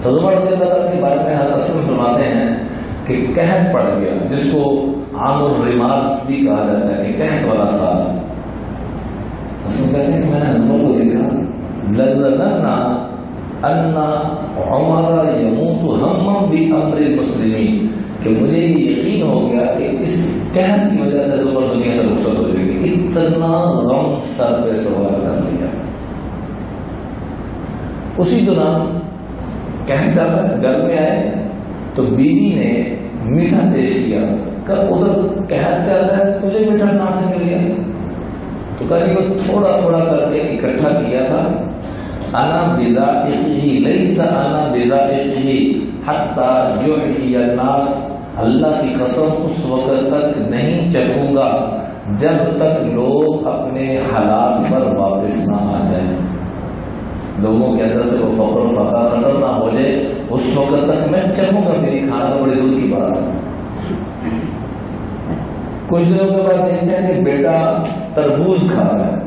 تو عمر رضی اللہ عنہ کے بارے میں حضرت اصل فرماتے ہیں کہ قحط پڑ گیا، جس کو عام الرماد بھی کہا جاتا ہے کہ قحط والا سال۔ اصل کہتے ہیں کہ میں نے عمر کو دیکھا، لَظَنَنَا أَنَّ عُمَرَ يَمُوتُ هَمًّا بِأَمْرِ الْمُسْلِمِينَ، کہ مجھے یہ یقین ہو گیا کہ اس قحط کی وجہ سے عمر دنیا سے رخصت ہو جائے گی، اتنا غم سر پہ سوار کر لیا۔ اسی دوران قحط چل رہا ہے، گھر میں آئے تو بیوی نے میٹھا پیش کیا، کہ ادھر قحط چل رہا ہے تجھے میٹھا کہاں سے مل گیا؟ تو کہا یہ تھوڑا تھوڑا کر کے اکٹھا کیا تھا۔ انا بذائقہ لیس انا بذائقہ حتی یحیی الناس، اللہ کی قسم اس وقت تک نہیں چکھوں گا جب تک لوگ اپنے حلال پر واپس نہ آ جائیں، لوگوں کے اندر سے وہ فقر و فقر ختم نہ ہو جائے، اس وقت تک میں چکھوں گا میری کھانا بڑی دور کی بات ہے۔ کچھ دنوں کے بعد دیکھتے ہیں کہ بیٹا تربوز کھا رہا ہے،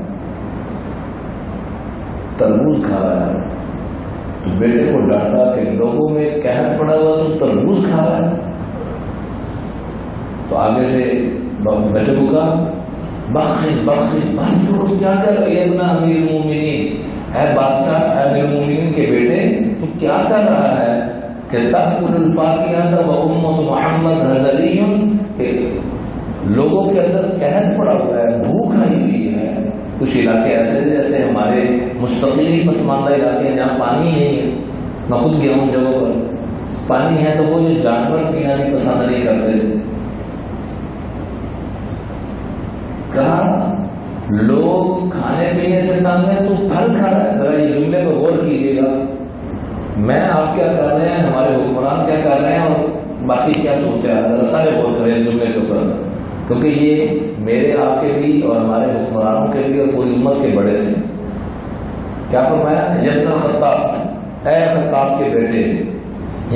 تربوز کھا رہا ہے، بیٹے کو ڈانٹا کہ لوگوں میں قحط پڑا ہوا تو تربوز کھا رہا ہے۔ تو آگے سے بیٹے کو کہا بخش بخش، بس تو کیا کر رہی ہے ابن امیر المومنین، اے بادشاہ اے امیر المومنین کے بیٹے تو کیا کر رہا ہے کہ تأکل الفاکہۃ وامۃ محمد ہزلی، کہ لوگوں کے اندر قحط پڑا ہوا ہے، بھوک آئی ہوئی ہے۔ کچھ علاقے ایسے جیسے ہمارے مستقلی پسماندہ علاقے ہیں جہاں پانی نہیں ہے، میں خود گیا ہوں جگہوں پر پانی ہے تو وہ جو جانور پینا بھی پسند نہیں کرتے۔ کہا لوگ کھانے پینے سے تنگ ہیں تو پھل کھا رہا ہے، ذرا یہ جملے پر غور کیجیے گا، میں آپ کیا کر رہے ہیں، ہمارے حکمران کیا کر رہے ہیں اور باقی کیا سوچتے ہیں، ذرا سارے غور کریں جملے کے اوپر، کیونکہ یہ میرے آپ کے بھی اور ہمارے حکمرانوں کے بھی اور پوری امت کے بڑے تھے۔ کیا فرمایا؟ یبن خطاب، اے خطاب کے بیٹے،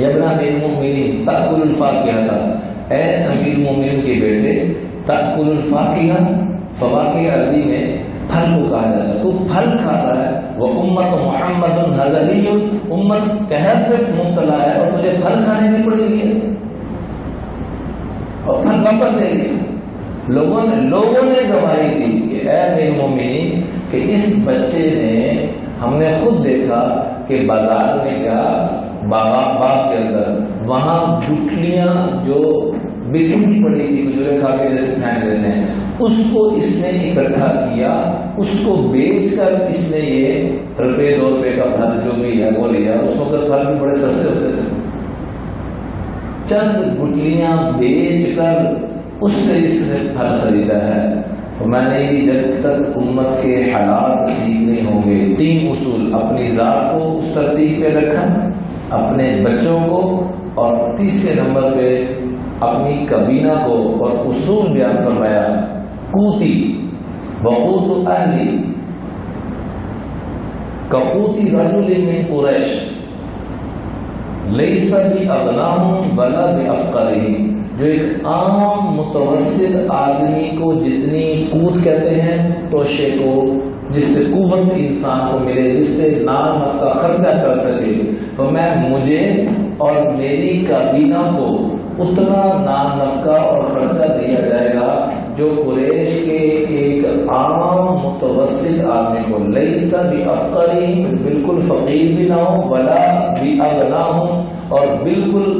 یبن امیر المومنین تأکل الفاکہۃ، اے امیر المومنین کے بیٹے، تأکل الفاکہۃ، فواکہ عربی میں پھل کو کہا جاتا ہے، تو پھل کھاتا ہے، وہ امت محمد ہزلی، امت قحط میں مبتلا ہے اور تجھے پھل کھانے کی پڑے گی اور پھل واپس دے گی۔ لوگوں نے گواہی دی کہ اے میرے مومنین کہ اس بچے نے، ہم نے خود دیکھا کہ بازار میں گیا، باغ کے اندر، وہاں گٹھلیاں جو بکھری پڑی تھی کھجورے کھا کے جیسے پھینک دیتے ہیں، اس کو اس نے اکٹھا کیا، اس کو بیچ کر اس نے یہ روپے 2 روپے کا پھل جو بھی ہے وہ لیا۔ اس وقت پھل بھی بڑے سستے ہوتے تھے، چند گٹھلیاں بیچ کر اس سے اس نے پھل خریدا ہے۔ میں نے جب تک امت کے حالات ٹھیک نہیں ہوں گے، 3 اصول، اپنی ذات کو اس ترتیب پہ رکھا، اپنے بچوں کو، اور تیسرے نمبر پہ اپنی کابینہ کو، اور اصول بیان فرمایا، قوتی وقوت اہلی کقوتی رجل من قریش لیس باغناہم ولا بافقرہم، جو ایک عام متوسط آدمی کو جتنی قوت کہتے ہیں توشے کو، جس سے قوت انسان کو ملے، جس سے نام کا خرچہ چل سکے، تو مجھے اور میری کابینہ کو اتنا نام نفقہ اور خرچہ دیا جائے گا جو قریش کے ایک عام متوسط آدمی کو، لیس بافقرہم، بالکل فقیر بھی نہ ہو، ولا باغناہم، اور بالکل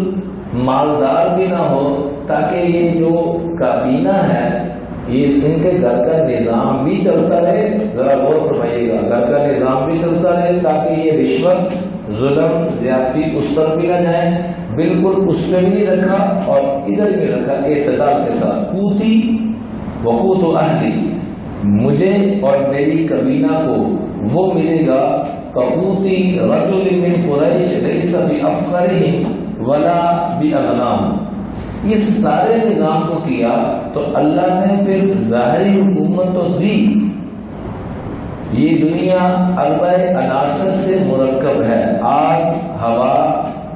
مالدار بھی نہ ہو، تاکہ یہ جو کابینہ ہے یہ ان کے گھر کا نظام بھی چلتا رہے۔ ذرا غور فرمائیے گا، گھر کا نظام بھی چلتا رہے تاکہ یہ رشوت، ظلم، زیادتی اس طرف بھی نہ جائیں، بالکل اس میں بھی رکھا اور ادھر بھی رکھا، اعتدال کے ساتھ۔ قوتی وقوت اہلی، مجھے اور میری کابینہ کو وہ ملے گا، قوتی رجل من قریش لیس بافقرہم ولا باغناہم۔ اس سارے نظام کو کیا تو اللہ نے پھر ظاہری حکومت تو دی۔ یہ دنیا اربع عناصر سے مرکب ہے، آگ، ہوا،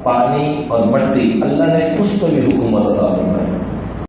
پانی اور مٹی، اللہ نے اس کو بھی حکومت عطا فرمائی۔